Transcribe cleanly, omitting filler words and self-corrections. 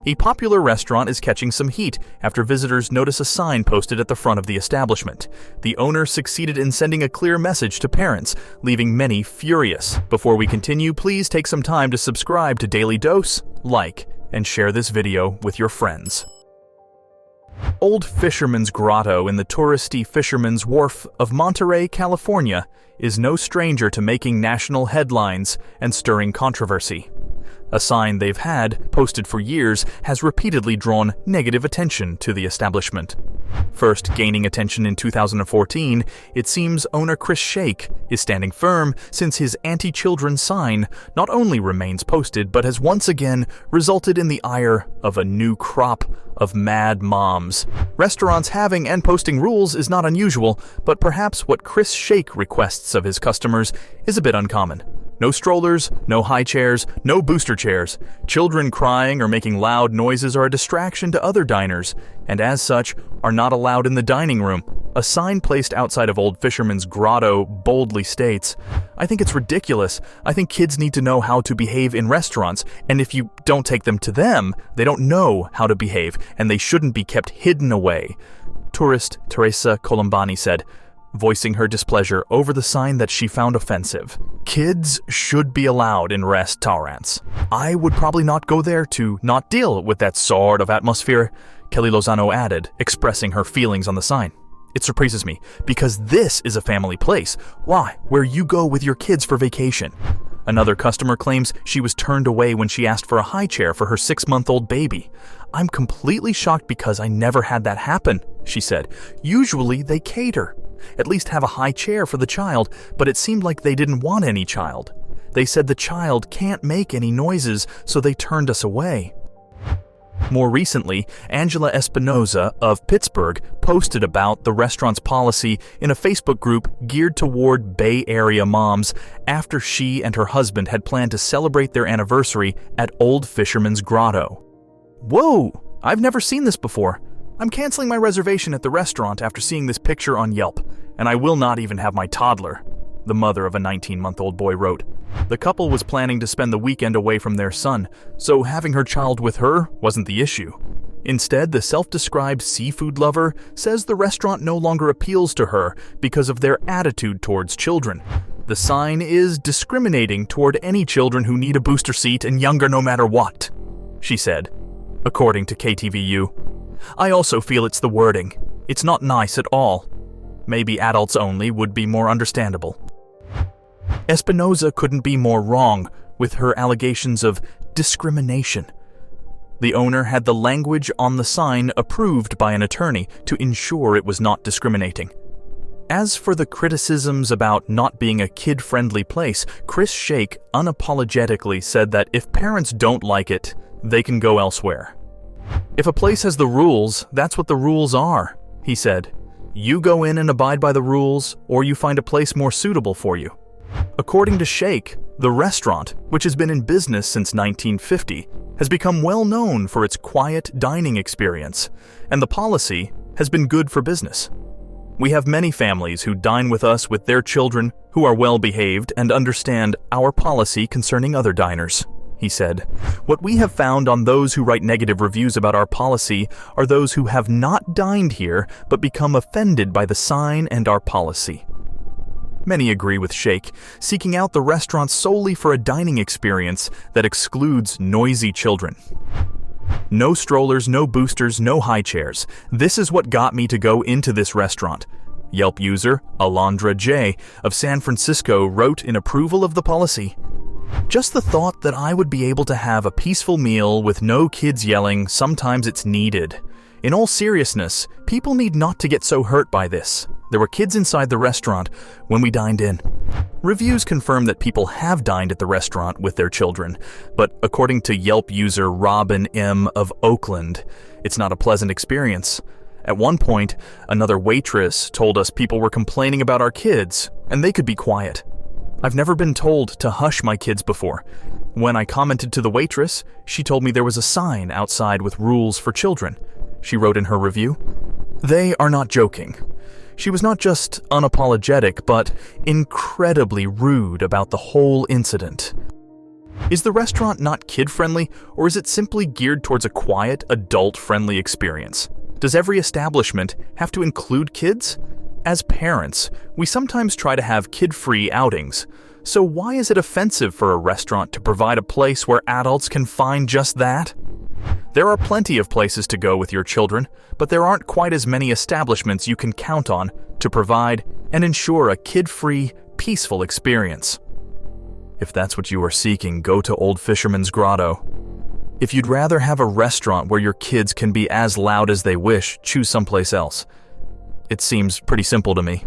A popular restaurant is catching some heat after visitors notice a sign posted at the front of the establishment. The owner succeeded in sending a clear message to parents, leaving many furious. Before we continue, please take some time to subscribe to Dailydose, like, and share this video with your friends. Old Fisherman's Grotto in the touristy Fisherman's Wharf of Monterey, California, is no stranger to making national headlines and stirring controversy. A sign they've had, posted for years, has repeatedly drawn negative attention to the establishment. First gaining attention in 2014, it seems owner Chris Shake is standing firm since his anti-children sign not only remains posted but has once again resulted in the ire of a new crop of mad moms. Restaurants having and posting rules is not unusual, but perhaps what Chris Shake requests of his customers is a bit uncommon. No strollers, no high chairs, no booster chairs. Children crying or making loud noises are a distraction to other diners, and as such, are not allowed in the dining room. A sign placed outside of Old Fisherman's Grotto boldly states, "I think it's ridiculous. I think kids need to know how to behave in restaurants, and if you don't take them to them, they don't know how to behave, and they shouldn't be kept hidden away," tourist Teresa Colombani said, voicing her displeasure over the sign that she found offensive. Kids should be allowed in restaurants. I would probably not go there to not deal with that sort of atmosphere, Kelly Lozano added, expressing her feelings on the sign. It surprises me, because this is a family place. Why? Where you go with your kids for vacation. Another customer claims she was turned away when she asked for a high chair for her 6-month-old baby. "I'm completely shocked because I never had that happen," she said. "Usually they cater. At least have a high chair for the child, but it seemed like they didn't want any child. They said the child can't make any noises, so they turned us away." More recently, Angela Espinoza of Pittsburgh posted about the restaurant's policy in a Facebook group geared toward Bay Area moms after she and her husband had planned to celebrate their anniversary at Old Fisherman's Grotto. "Whoa! I've never seen this before. I'm canceling my reservation at the restaurant after seeing this picture on Yelp, and I will not even have my toddler," the mother of a 19-month-old boy wrote. The couple was planning to spend the weekend away from their son, so having her child with her wasn't the issue. Instead, the self-described seafood lover says the restaurant no longer appeals to her because of their attitude towards children. "The sign is discriminating toward any children who need a booster seat and younger no matter what," she said, according to KTVU. "I also feel it's the wording. It's not nice at all. Maybe adults only would be more understandable." Espinoza couldn't be more wrong with her allegations of discrimination. The owner had the language on the sign approved by an attorney to ensure it was not discriminating. As for the criticisms about not being a kid-friendly place, Chris Shake unapologetically said that if parents don't like it, they can go elsewhere. "If a place has the rules, that's what the rules are," he said. "You go in and abide by the rules, or you find a place more suitable for you." According to Shake, the restaurant, which has been in business since 1950, has become well known for its quiet dining experience, and the policy has been good for business. "We have many families who dine with us with their children who are well behaved and understand our policy concerning other diners," he said. "What we have found on those who write negative reviews about our policy are those who have not dined here but become offended by the sign and our policy." Many agree with Shake, seeking out the restaurant solely for a dining experience that excludes noisy children. "No strollers, no boosters, no high chairs. This is what got me to go into this restaurant," Yelp user Alondra J. of San Francisco wrote in approval of the policy. "Just the thought that I would be able to have a peaceful meal with no kids yelling, sometimes it's needed. In all seriousness, people need not to get so hurt by this. There were kids inside the restaurant when we dined in." Reviews confirm that people have dined at the restaurant with their children, but according to Yelp user Robin M. of Oakland, it's not a pleasant experience. At one point, another waitress told us people were complaining about our kids, and they could be quiet. "I've never been told to hush my kids before. When I commented to the waitress, she told me there was a sign outside with rules for children," she wrote in her review. They are not joking. She was not just unapologetic, but incredibly rude about the whole incident. Is the restaurant not kid-friendly, or is it simply geared towards a quiet, adult-friendly experience? Does every establishment have to include kids? As parents, we sometimes try to have kid-free outings. So why is it offensive for a restaurant to provide a place where adults can find just that? There are plenty of places to go with your children, but there aren't quite as many establishments you can count on to provide and ensure a kid-free, peaceful experience. If that's what you are seeking, go to Old Fisherman's Grotto. If you'd rather have a restaurant where your kids can be as loud as they wish, choose someplace else. It seems pretty simple to me.